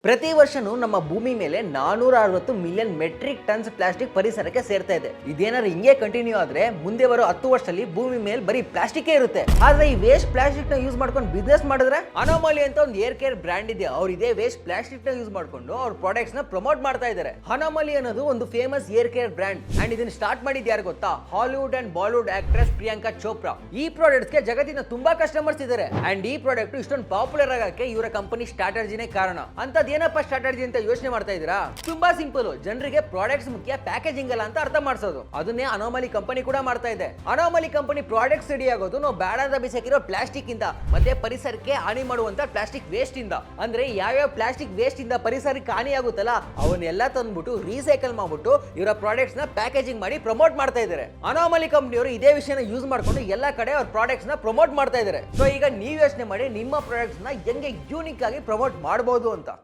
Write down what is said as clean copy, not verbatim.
ಪ್ರತಿ ವರ್ಷನೂ ನಮ್ಮ ಭೂಮಿ ಮೇಲೆ 460 ಮಿಲಿಯನ್ ಮೆಟ್ರಿಕ್ ಟನ್ಸ್ ಪ್ಲಾಸ್ಟಿಕ್ ಪರಿಸರಕ್ಕೆ ಸೇರ್ತಾ ಇದೆ. ಇದೇನಾದ್ರು ಹಿಂಗೆ ಕಂಟಿನ್ಯೂ ಆದ್ರೆ ಮುಂದೆ ಬರೋ 10 ವರ್ಷದಲ್ಲಿ ಭೂಮಿ ಮೇಲೆ ಬರೀ ಪ್ಲಾಸ್ಟಿಕ್ ಇರುತ್ತೆ. ಆದ್ರೆ ಈ ವೇಸ್ಟ್ ಪ್ಲಾಸ್ಟಿಕ್ ನ ಯೂಸ್ ಮಾಡ್ಕೊಂಡು ಬಿಸ್ನೆಸ್ ಮಾಡಿದ್ರೆ ಅನೋಮಲಿ ಅಂತ ಒಂದು ಏರ್ ಕೇರ್ ಬ್ರ್ಯಾಂಡ್ ಇದೆ. ಅವ್ರು ಇದೇ ವೇಸ್ಟ್ ಪ್ಲಾಸ್ಟಿಕ್ ನ ಯೂಸ್ ಮಾಡ್ಕೊಂಡು ಅವ್ರ ಪ್ರಾಡಕ್ಟ್ಸ್ ನ ಪ್ರಮೋಟ್ ಮಾಡ್ತಾ ಇದ್ದಾರೆ. ಅನೋಮಲಿ ಅನ್ನೋದು ಒಂದು famous air care brand and ಇದನ್ನ ಸ್ಟಾರ್ಟ್ ಮಾಡಿದ್ ಯಾರು ಗೊತ್ತಾ? Hollywood and Bollywood actress Priyanka Chopra. ಈ ಪ್ರಾಡಕ್ಟ್ಸ್ ಗೆ ಜಗತ್ತಿನ ತುಂಬಾ ಕಸ್ಟಮರ್ಸ್ ಇದ್ದಾರೆ ಅಂಡ್ ಈ ಪ್ರಾಡಕ್ಟ್ ಇಷ್ಟೊಂದು ಪಾಪ್ಯುಲರ್ ಆಗಕ್ಕೆ ಇವರ ಕಂಪನಿ ಸ್ಟ್ರಾಟಜಿನೇ ಕಾರಣ. ಅಂತ ಏನಪ್ಪ ಸ್ಟ್ರಾಟಜಿ ಅಂತ ಯೋಚನೆ ಮಾಡ್ತಾ ಇದ್ದೀರಾ? ತುಂಬಾ ಸಿಂಪಲ್. ಜನರಿಗೆ ಪ್ರಾಡಕ್ಟ್ಸ್ ಮುಖ್ಯ, ಪ್ಯಾಕೇಜಿಂಗ್ ಅಲ್ಲ ಅಂತ ಅರ್ಥ ಮಾಡಿಸೋದು. ಅದನ್ನೇ ಅನೋಮಲಿ ಕಂಪನಿ ಕೂಡ ಮಾಡ್ತಾ ಇದೆ. ಅನೋಮಲಿ ಕಂಪನಿ ಪ್ರಾಡಕ್ಟ್ಸ್ ರೆಡಿ ಆಗೋದು ನಾವು ಬೇಡ ಅಂತ ಬಿಸಾಕಿರೋ ಪ್ಲಾಸ್ಟಿಕ್ ಇಂದ ಮತ್ತೆ ಪರಿಸರಕ್ಕೆ ಹಾನಿ ಮಾಡುವಂತ ಪ್ಲಾಸ್ಟಿಕ್ ವೇಸ್ಟ್ ಇಂದ. ಅಂದ್ರೆ ಯಾವ್ಯಾವ ಪ್ಲಾಸ್ಟಿಕ್ ವೇಸ್ಟ್ ಇಂದ ಪರಿಸರಕ್ಕೆ ಹಾನಿ ಆಗುತ್ತಲ್ಲ ಅವನ್ನೆಲ್ಲ ತಂದ್ಬಿಟ್ಟು ರೀಸೈಕಲ್ ಮಾಡ್ಬಿಟ್ಟು ಇವರ ಪ್ರಾಡಕ್ಟ್ಸ್ ನ ಪ್ಯಾಕೇಜಿಂಗ್ ಮಾಡಿ ಪ್ರಮೋಟ್ ಮಾಡ್ತಾ ಇದ್ದಾರೆ. ಅನೋಮಲಿ ಕಂಪನಿಯವರು ಇದೇ ವಿಷಯನ ಯೂಸ್ ಮಾಡ್ಕೊಂಡು ಎಲ್ಲಾ ಕಡೆ ಅವ್ರ ಪ್ರಾಡಕ್ಟ್ಸ್ ನ ಪ್ರಮೋಟ್ ಮಾಡ್ತಾ ಇದ್ದಾರೆ. ಸೊ ಈಗ ನೀವು ಯೋಚನೆ ಮಾಡಿ ನಿಮ್ಮ ಪ್ರಾಡಕ್ಟ್ಸ್ ನ ಹೆಂಗೆ ಯೂನಿಕ್ ಆಗಿ ಪ್ರಮೋಟ್ ಮಾಡಬಹುದು ಅಂತ.